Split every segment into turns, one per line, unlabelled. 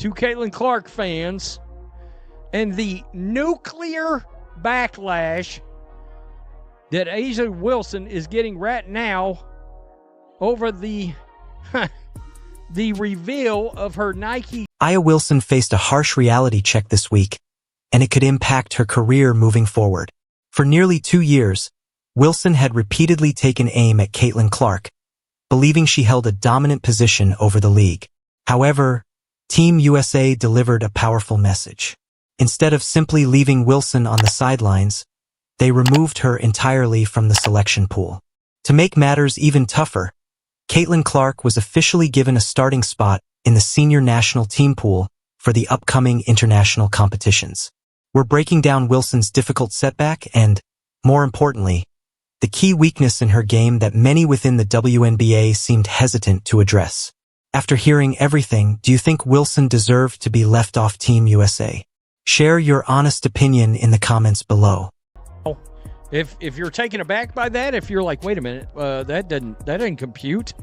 to Caitlin Clark fans and the nuclear backlash that A'ja Wilson is getting right now over the the reveal of her Nike.
A'ja Wilson faced a harsh reality check this week, and it could impact her career moving forward. For nearly 2 years, Wilson had repeatedly taken aim at Caitlin Clark, believing she held a dominant position over the league. However, Team USA delivered a powerful message. Instead of simply leaving Wilson on the sidelines, they removed her entirely from the selection pool. To make matters even tougher, Caitlin Clark was officially given a starting spot in the senior national team pool for the upcoming international competitions. We're breaking down Wilson's difficult setback and, more importantly, the key weakness in her game that many within the WNBA seemed hesitant to address. After hearing everything, do you think Wilson deserved to be left off Team USA? Share your honest opinion in the comments below.
If you're taken aback by that, if you're like, wait a minute, that doesn't compute.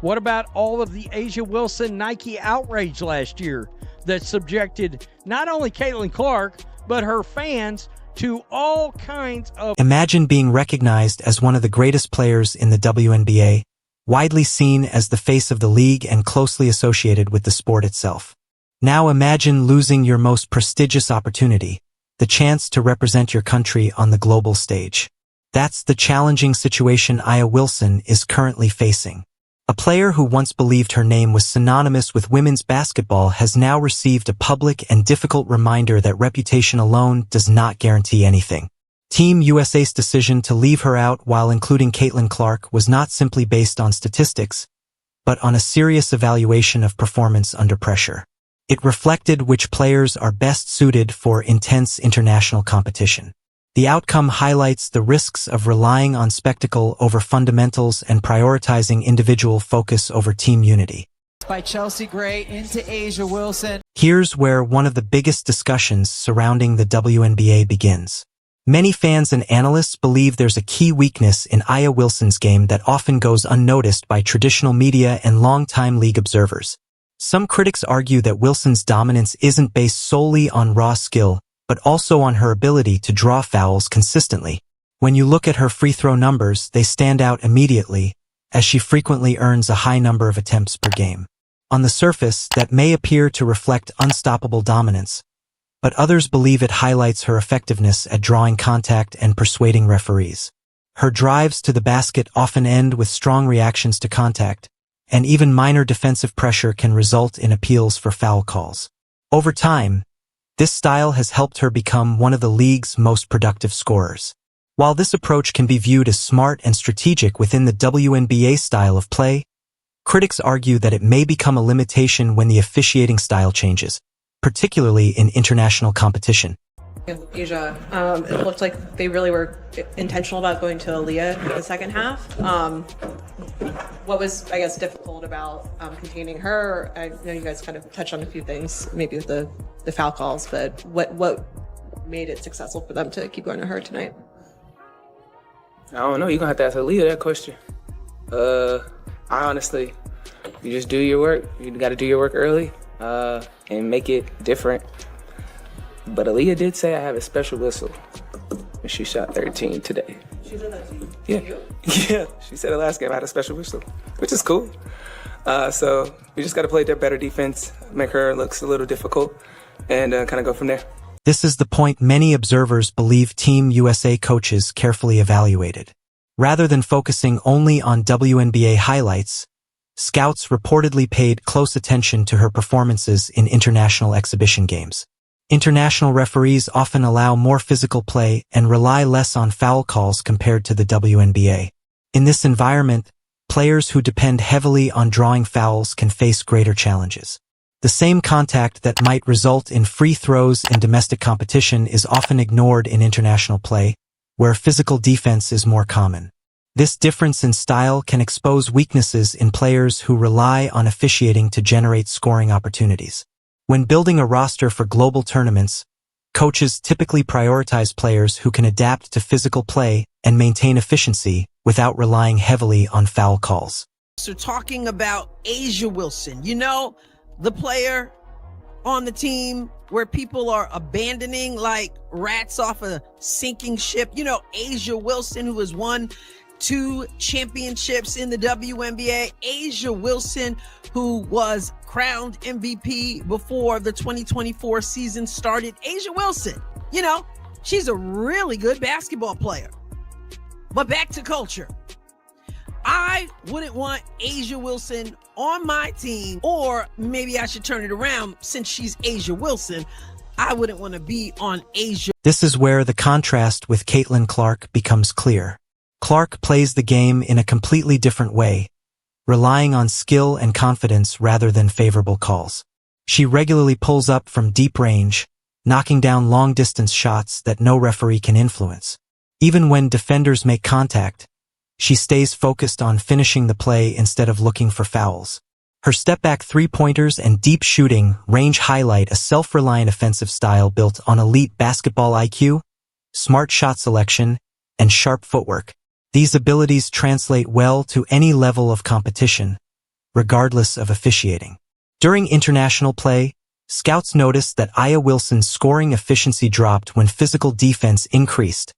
What about all of the A'ja Wilson Nike outrage last year that subjected not only Caitlin Clark, but her fans to all kinds of...
Imagine being recognized as one of the greatest players in the WNBA, widely seen as the face of the league and closely associated with the sport itself. Now imagine losing your most prestigious opportunity, the chance to represent your country on the global stage. That's the challenging situation A'ja Wilson is currently facing. A player who once believed her name was synonymous with women's basketball has now received a public and difficult reminder that reputation alone does not guarantee anything. Team USA's decision to leave her out while including Caitlin Clark was not simply based on statistics, but on a serious evaluation of performance under pressure. It reflected which players are best suited for intense international competition. The outcome highlights the risks of relying on spectacle over fundamentals and prioritizing individual focus over team unity.
By Chelsea Gray into A'ja Wilson.
Here's where one of the biggest discussions surrounding the WNBA begins. Many fans and analysts believe there's a key weakness in A'ja Wilson's game that often goes unnoticed by traditional media and longtime league observers. Some critics argue that Wilson's dominance isn't based solely on raw skill, but also on her ability to draw fouls consistently. When you look at her free throw numbers, they stand out immediately, as she frequently earns a high number of attempts per game. On the surface, that may appear to reflect unstoppable dominance, but others believe it highlights her effectiveness at drawing contact and persuading referees. Her drives to the basket often end with strong reactions to contact, and even minor defensive pressure can result in appeals for foul calls. Over time, this style has helped her become one of the league's most productive scorers. While this approach can be viewed as smart and strategic within the WNBA style of play, critics argue that it may become a limitation when the officiating style changes, particularly in international competition.
A'ja, it looked like they really were intentional about going to Aaliyah in the second half. What was, I guess, difficult about containing her? I know you guys kind of touched on a few things, maybe with the foul calls, but what made it successful for them to keep going to her tonight?
I don't know. You're going to have to ask Aaliyah that question. I honestly, you just do your work. You got to do your work early and make it different. But Aaliyah did say I have a special whistle when she shot 13 today.
She said that to you?
Yeah. Yeah. She said it last game I had a special whistle, which is cool. So we just got to play better defense, make her look a little difficult, and kind of go from there.
This is the point many observers believe Team USA coaches carefully evaluated. Rather than focusing only on WNBA highlights, scouts reportedly paid close attention to her performances in international exhibition games. International referees often allow more physical play and rely less on foul calls compared to the WNBA. In this environment, players who depend heavily on drawing fouls can face greater challenges. The same contact that might result in free throws in domestic competition is often ignored in international play, where physical defense is more common. This difference in style can expose weaknesses in players who rely on officiating to generate scoring opportunities. When building a roster for global tournaments, coaches typically prioritize players who can adapt to physical play and maintain efficiency without relying heavily on foul calls.
So talking about A'ja Wilson, you know, the player
on the team where people are abandoning like rats off a sinking ship. You know, Asia Wilson, who has won 2 championships in the WNBA. Asia Wilson, who was crowned MVP before the 2024 season started. Asia Wilson, you know, she's a really good basketball player. But back to culture. I wouldn't want Asia Wilson on my team, or maybe I should turn it around. Since she's Asia Wilson, I wouldn't want to be on Asia.
This is where the contrast with Caitlin Clark becomes clear. Clark plays the game in a completely different way, relying on skill and confidence rather than favorable calls. She regularly pulls up from deep range, knocking down long-distance shots that no referee can influence. Even when defenders make contact, she stays focused on finishing the play instead of looking for fouls. Her step-back three-pointers and deep shooting range highlight a self-reliant offensive style built on elite basketball IQ, smart shot selection, and sharp footwork. These abilities translate well to any level of competition, regardless of officiating. During international play, scouts noticed that Aya Wilson's scoring efficiency dropped when physical defense increased,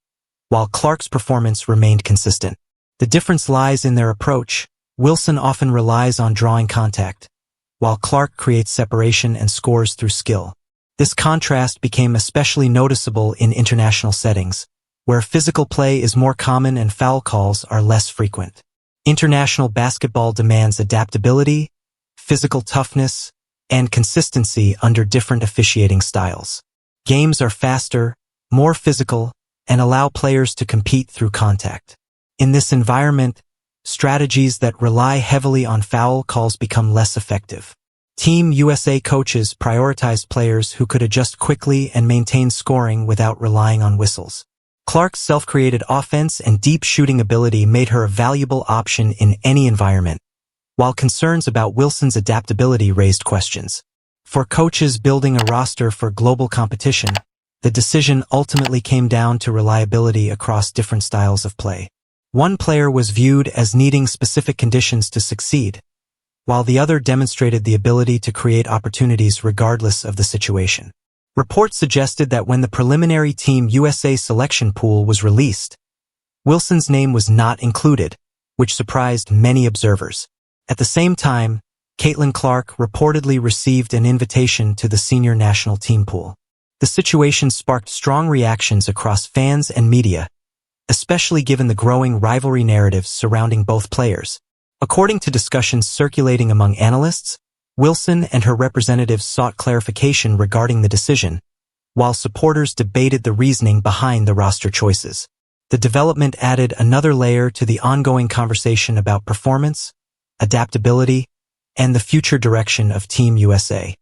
while Clark's performance remained consistent. The difference lies in their approach. Wilson often relies on drawing contact, while Clark creates separation and scores through skill. This contrast became especially noticeable in international settings, where physical play is more common and foul calls are less frequent. International basketball demands adaptability, physical toughness, and consistency under different officiating styles. Games are faster, more physical, and allow players to compete through contact. In this environment, strategies that rely heavily on foul calls become less effective. Team USA coaches prioritized players who could adjust quickly and maintain scoring without relying on whistles. Clark's self-created offense and deep shooting ability made her a valuable option in any environment, while concerns about Wilson's adaptability raised questions. For coaches building a roster for global competition, the decision ultimately came down to reliability across different styles of play. One player was viewed as needing specific conditions to succeed, while the other demonstrated the ability to create opportunities regardless of the situation. Reports suggested that when the preliminary Team USA selection pool was released, Wilson's name was not included, which surprised many observers. At the same time, Caitlin Clark reportedly received an invitation to the senior national team pool. The situation sparked strong reactions across fans and media, especially given the growing rivalry narratives surrounding both players. According to discussions circulating among analysts, Wilson and her representatives sought clarification regarding the decision, while supporters debated the reasoning behind the roster choices. The development added another layer to the ongoing conversation about performance, adaptability, and the future direction of Team USA.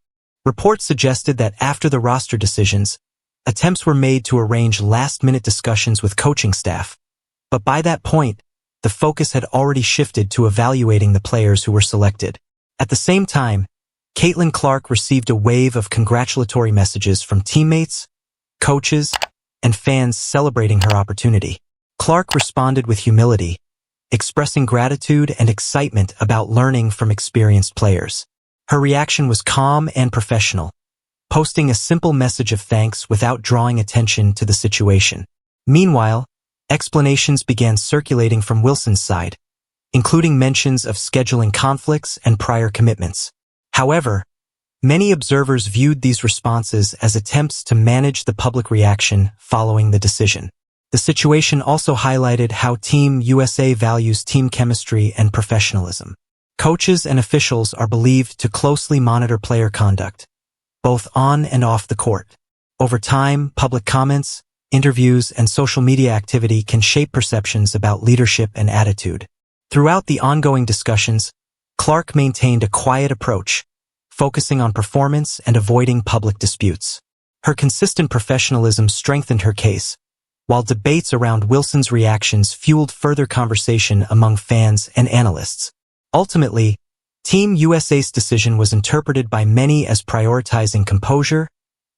Reports suggested that after the roster decisions, attempts were made to arrange last-minute discussions with coaching staff, but by that point, the focus had already shifted to evaluating the players who were selected. At the same time, Caitlin Clark received a wave of congratulatory messages from teammates, coaches, and fans celebrating her opportunity. Clark responded with humility, expressing gratitude and excitement about learning from experienced players. Her reaction was calm and professional, posting a simple message of thanks without drawing attention to the situation. Meanwhile, explanations began circulating from Wilson's side, including mentions of scheduling conflicts and prior commitments. However, many observers viewed these responses as attempts to manage the public reaction following the decision. The situation also highlighted how Team USA values team chemistry and professionalism. Coaches and officials are believed to closely monitor player conduct, both on and off the court. Over time, public comments, interviews, and social media activity can shape perceptions about leadership and attitude. Throughout the ongoing discussions, Clark maintained a quiet approach, focusing on performance and avoiding public disputes. Her consistent professionalism strengthened her case, while debates around Wilson's reactions fueled further conversation among fans and analysts. Ultimately, Team USA's decision was interpreted by many as prioritizing composure,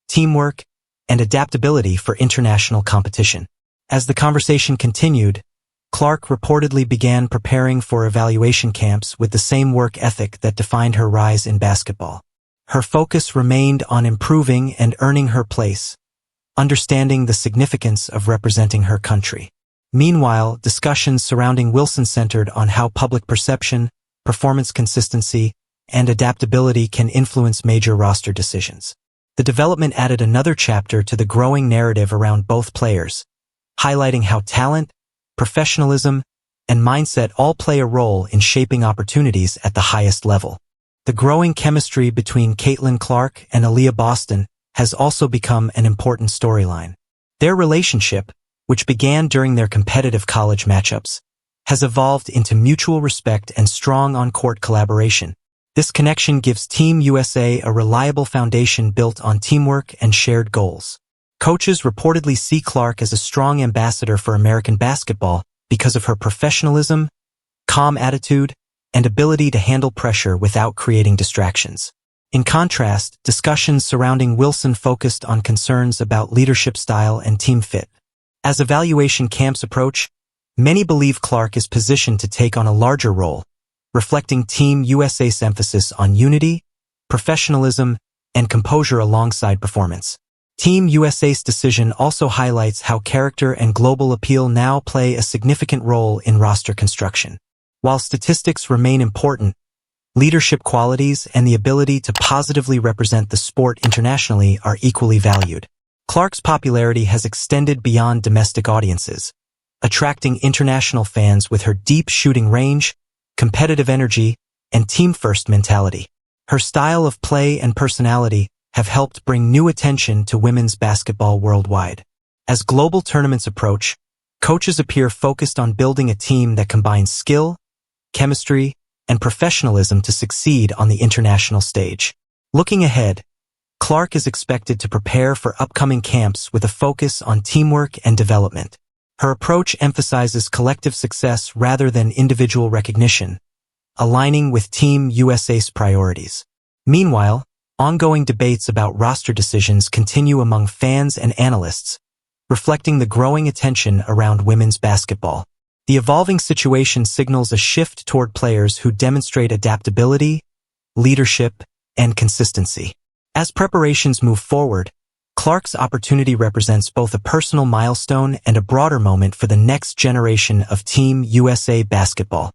teamwork, and adaptability for international competition. As the conversation continued, Clark reportedly began preparing for evaluation camps with the same work ethic that defined her rise in basketball. her focus remained on improving and earning her place, understanding the significance of representing her country. Meanwhile, discussions surrounding Wilson centered on how public perception, performance consistency, and adaptability can influence major roster decisions. The development added another chapter to the growing narrative around both players, highlighting how talent, professionalism, and mindset all play a role in shaping opportunities at the highest level. The growing chemistry between Caitlin Clark and Aaliyah Boston has also become an important storyline. Their relationship, which began during their competitive college matchups, has evolved into mutual respect and strong on-court collaboration. This connection gives Team USA a reliable foundation built on teamwork and shared goals. Coaches reportedly see Clark as a strong ambassador for American basketball because of her professionalism, calm attitude, and ability to handle pressure without creating distractions. In contrast, discussions surrounding Wilson focused on concerns about leadership style and team fit. As evaluation camps approach, many believe Clark is positioned to take on a larger role, reflecting Team USA's emphasis on unity, professionalism, and composure alongside performance. Team USA's decision also highlights how character and global appeal now play a significant role in roster construction. While statistics remain important, leadership qualities and the ability to positively represent the sport internationally are equally valued. Clark's popularity has extended beyond domestic audiences, attracting international fans with her deep shooting range, competitive energy, and team-first mentality. Her style of play and personality have helped bring new attention to women's basketball worldwide. As global tournaments approach, coaches appear focused on building a team that combines skill, chemistry, and professionalism to succeed on the international stage. Looking ahead, Clark is expected to prepare for upcoming camps with a focus on teamwork and development. Her approach emphasizes collective success rather than individual recognition, aligning with Team USA's priorities. Meanwhile, ongoing debates about roster decisions continue among fans and analysts, reflecting the growing attention around women's basketball. The evolving situation signals a shift toward players who demonstrate adaptability, leadership, and consistency. As preparations move forward, Clark's opportunity represents both a personal milestone and a broader moment for the next generation of Team USA basketball.